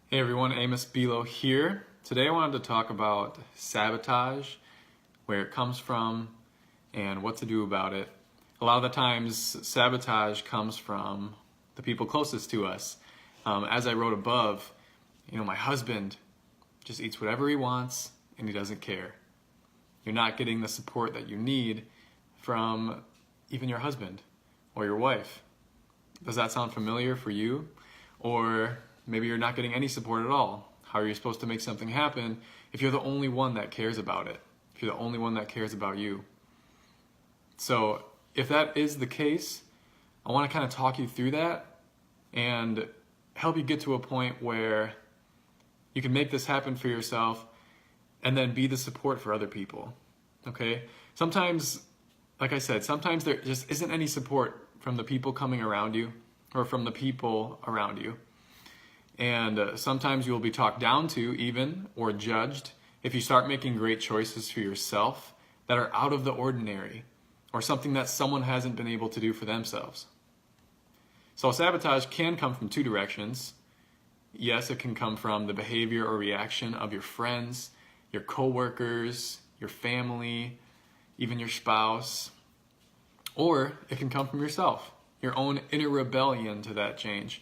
Hey everyone, Amos Bilo here. Today I wanted to talk about sabotage, where it comes from, and what to do about it. A lot of the times, sabotage comes from the people closest to us. As I wrote above, my husband just eats whatever he wants and he doesn't care. You're not getting the support that you need from even your husband or your wife. Does that sound familiar for you? Or maybe you're not getting any support at all. How are you supposed to make something happen if you're the only one that cares about it? If you're the only one that cares about you? So if that is the case, I want to kind of talk you through that and help you get to a point where you can make this happen for yourself and then be the support for other people. Okay? Sometimes, like I said, sometimes there just isn't any support from the people coming around you or from the people around you. And sometimes you'll be talked down to even or judged if you start making great choices for yourself that are out of the ordinary or something that someone hasn't been able to do for themselves. So sabotage can come from two directions. Yes, it can come from the behavior or reaction of your friends, your coworkers, your family, even your spouse. Or it can come from yourself, your own inner rebellion to that change.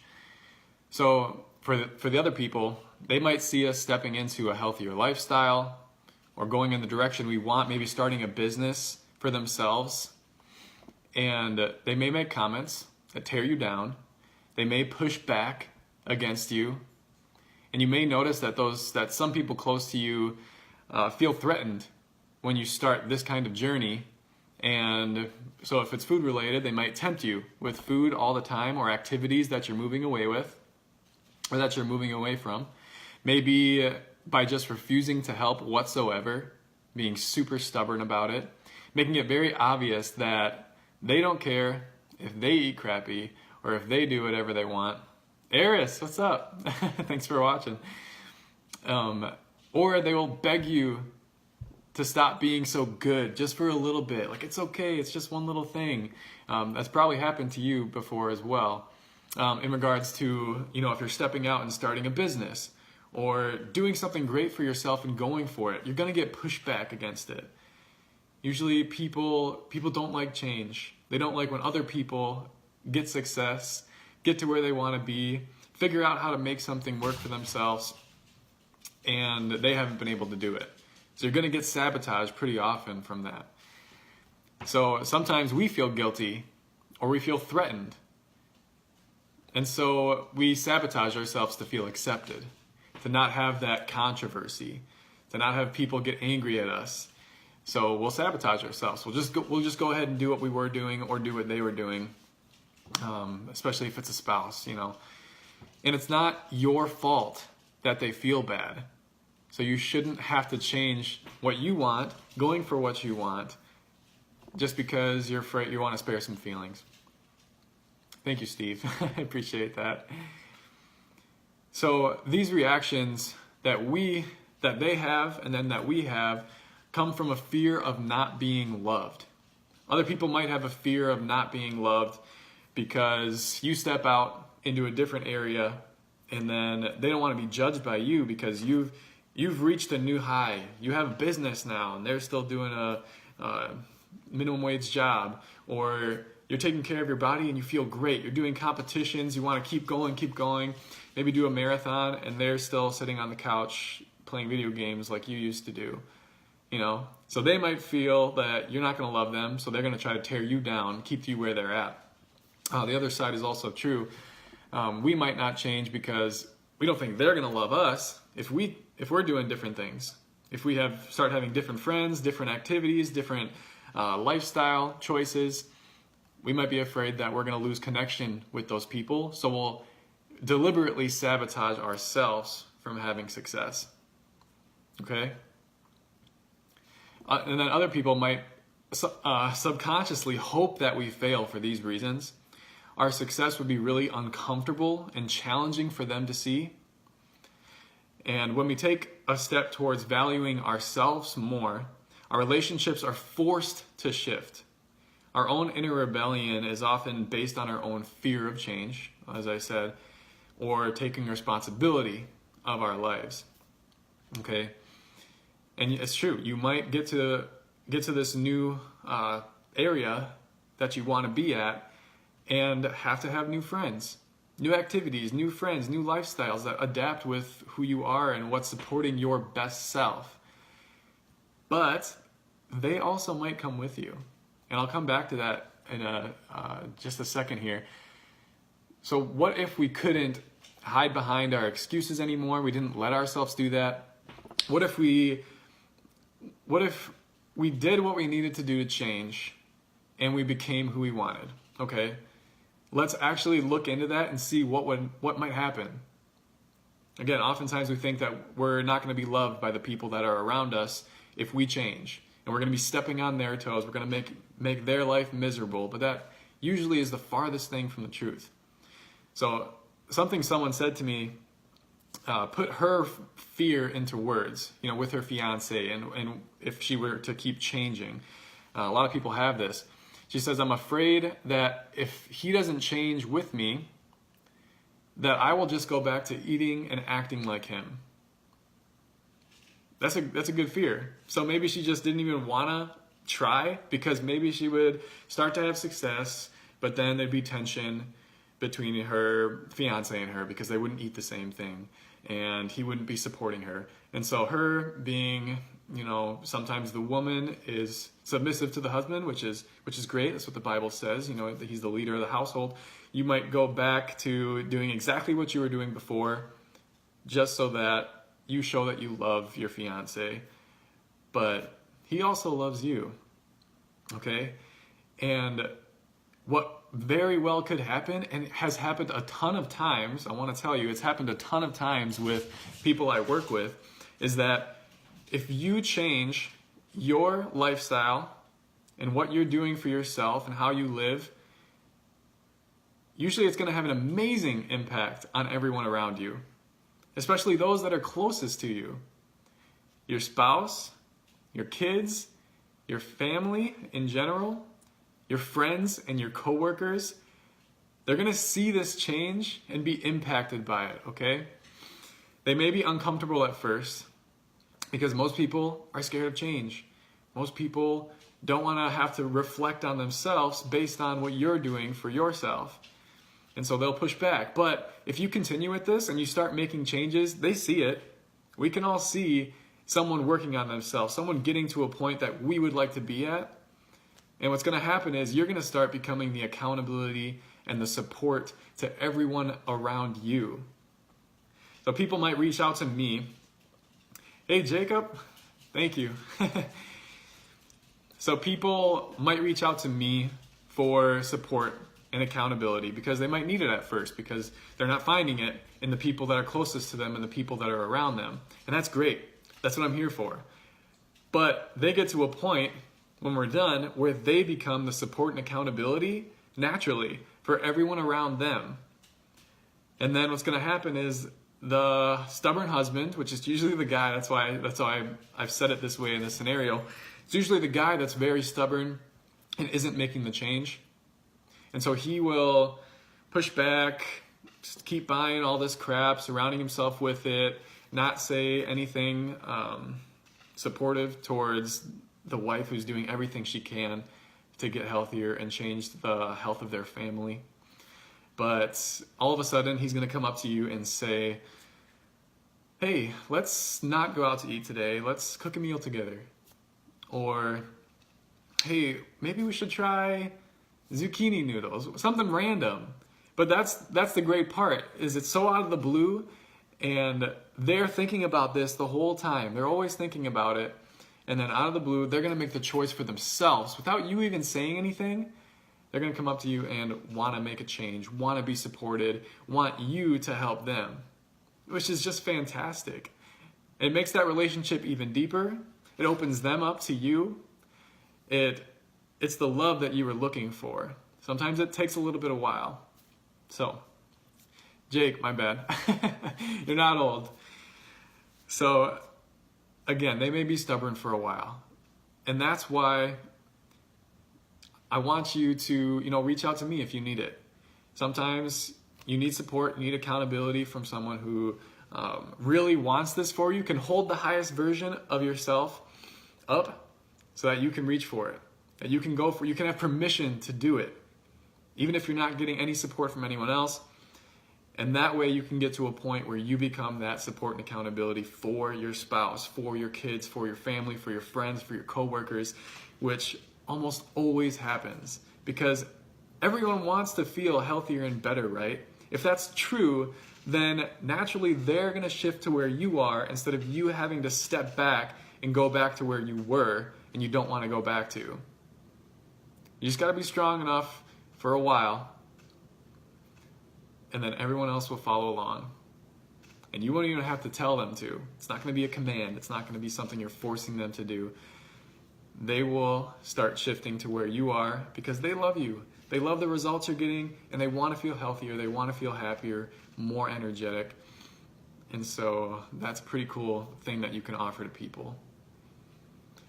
So for the other people, they might see us stepping into a healthier lifestyle or going in the direction we want, maybe starting a business for themselves. And they may make comments that tear you down. They may push back against you. And you may notice that some people close to you feel threatened when you start this kind of journey. And so if it's food related, they might tempt you with food all the time or activities that you're moving away with or that you're moving away from. Maybe by just refusing to help whatsoever, being super stubborn about it, making it very obvious that they don't care if they eat crappy or if they do whatever they want. Eris, what's up? Thanks for watching. Or they will beg you to stop being so good just for a little bit. Like, it's okay, it's just one little thing. That's probably happened to you before as well. In regards to, if you're stepping out and starting a business or doing something great for yourself and going for it, you're gonna get pushback against it. Usually people don't like change. They don't like when other people get success, get to where they wanna be, figure out how to make something work for themselves, and they haven't been able to do it. So you're gonna get sabotaged pretty often from that. So sometimes we feel guilty or we feel threatened. And so we sabotage ourselves to feel accepted, to not have that controversy, to not have people get angry at us. So we'll sabotage ourselves. We'll just go ahead and do what we were doing or do what they were doing, especially if it's a spouse, And it's not your fault that they feel bad. So you shouldn't have to change what you want, going for what you want, just because you're afraid you want to spare some feelings. Thank you, Steve. I appreciate that. So these reactions that they have and then that we have come from a fear of not being loved. Other people might have a fear of not being loved because you step out into a different area and then they don't want to be judged by you because you've reached a new high. You have a business now and they're still doing a minimum wage job, or you're taking care of your body and you feel great. You're doing competitions. You want to keep going. Maybe do a marathon and they're still sitting on the couch playing video games like you used to do. So they might feel that you're not going to love them. So they're going to try to tear you down, keep you where they're at. The other side is also true. We might not change because we don't think they're going to love us if we're doing different things. If we start having different friends, different activities, different lifestyle choices, we might be afraid that we're going to lose connection with those people, so we'll deliberately sabotage ourselves from having success. Okay? And then other people might subconsciously hope that we fail for these reasons. Our success would be really uncomfortable and challenging for them to see. And when we take a step towards valuing ourselves more, our relationships are forced to shift. Our own inner rebellion is often based on our own fear of change, as I said, or taking responsibility of our lives. Okay, and it's true. You might get to this new area that you want to be at, and have to have new friends, new activities, new friends, new lifestyles that adapt with who you are and what's supporting your best self. But they also might come with you, and I'll come back to that in just a second here. So what if we couldn't hide behind our excuses anymore? We didn't let ourselves do that. What if we did what we needed to do to change, and we became who we wanted? Okay, let's actually look into that and see what might happen. Again, oftentimes we think that we're not going to be loved by the people that are around us if we change, and we're going to be stepping on their toes. We're going to make their life miserable, but that usually is the farthest thing from the truth. So something someone said to me, put her fear into words, with her fiance, and if she were to keep changing. A lot of people have this. She says, I'm afraid that if he doesn't change with me, that I will just go back to eating and acting like him. That's a good fear. So maybe she just didn't even want to try, because maybe she would start to have success, but then there'd be tension between her fiance and her because they wouldn't eat the same thing, and he wouldn't be supporting her. And so her being, sometimes the woman is submissive to the husband, which is great. That's what the Bible says. That he's the leader of the household. You might go back to doing exactly what you were doing before, just so that you show that you love your fiance, but he also loves you. Okay? And what very well could happen, and has happened a ton of times, I want to tell you, it's happened a ton of times with people I work with, is that if you change your lifestyle and what you're doing for yourself and how you live, usually it's going to have an amazing impact on everyone around you, especially those that are closest to you. Your spouse, your kids, your family in general, your friends and your coworkers. They're going to see this change and be impacted by it, okay? They may be uncomfortable at first because most people are scared of change. Most people don't want to have to reflect on themselves based on what you're doing for yourself. And so they'll push back. But if you continue with this and you start making changes, they see it. We can all see someone working on themselves, someone getting to a point that we would like to be at. And what's going to happen is you're going to start becoming the accountability and the support to everyone around you. So people might reach out to me. Hey, Jacob, thank you. So people might reach out to me for support and accountability because they might need it at first, because they're not finding it in the people that are closest to them and the people that are around them. And that's great. That's what I'm here for. But they get to a point when we're done where they become the support and accountability naturally for everyone around them. And then what's going to happen is the stubborn husband, which is usually the guy, that's why I've said it this way in this scenario, it's usually the guy that's very stubborn and isn't making the change. And so he will push back, just keep buying all this crap, surrounding himself with it, not say anything supportive towards the wife who's doing everything she can to get healthier and change the health of their family. But all of a sudden, he's going to come up to you and say, hey, let's not go out to eat today. Let's cook a meal together. Or, hey, maybe we should try zucchini noodles, something random. But that's the great part, is it's so out of the blue, and they're thinking about this the whole time. They're always thinking about it. And then out of the blue, they're going to make the choice for themselves without you even saying anything. They're going to come up to you and want to make a change, want to be supported, want you to help them, which is just fantastic. It makes that relationship even deeper. It opens them up to you. It's the love that you were looking for. Sometimes it takes a little bit of while. So, Jake, my bad. You're not old. So, again, they may be stubborn for a while. And that's why I want you to, reach out to me if you need it. Sometimes you need support, you need accountability from someone who really wants this for you, can hold the highest version of yourself up so that you can reach for it, that you can go for, you can have permission to do it, even if you're not getting any support from anyone else. And that way you can get to a point where you become that support and accountability for your spouse, for your kids, for your family, for your friends, for your coworkers, which almost always happens because everyone wants to feel healthier and better, right? If that's true, then naturally they're going to shift to where you are instead of you having to step back and go back to where you were and you don't want to go back to. You just got to be strong enough for a while, and then everyone else will follow along. And you won't even have to tell them to. It's not going to be a command. It's not going to be something you're forcing them to do. They will start shifting to where you are because they love you. They love the results you're getting, and they want to feel healthier. They want to feel happier, more energetic. And so that's a pretty cool thing that you can offer to people.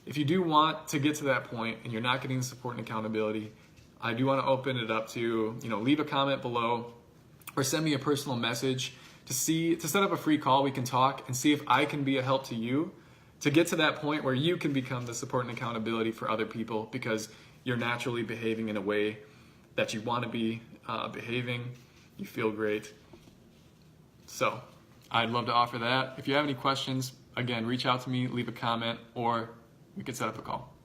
If you do want to get to that point and you're not getting the support and accountability, I do want to open it up to, leave a comment below or send me a personal message to set up a free call. We can talk and see if I can be a help to you to get to that point where you can become the support and accountability for other people because you're naturally behaving in a way that you want to be behaving. You feel great. So I'd love to offer that. If you have any questions, again, reach out to me, leave a comment, or we could set up a call.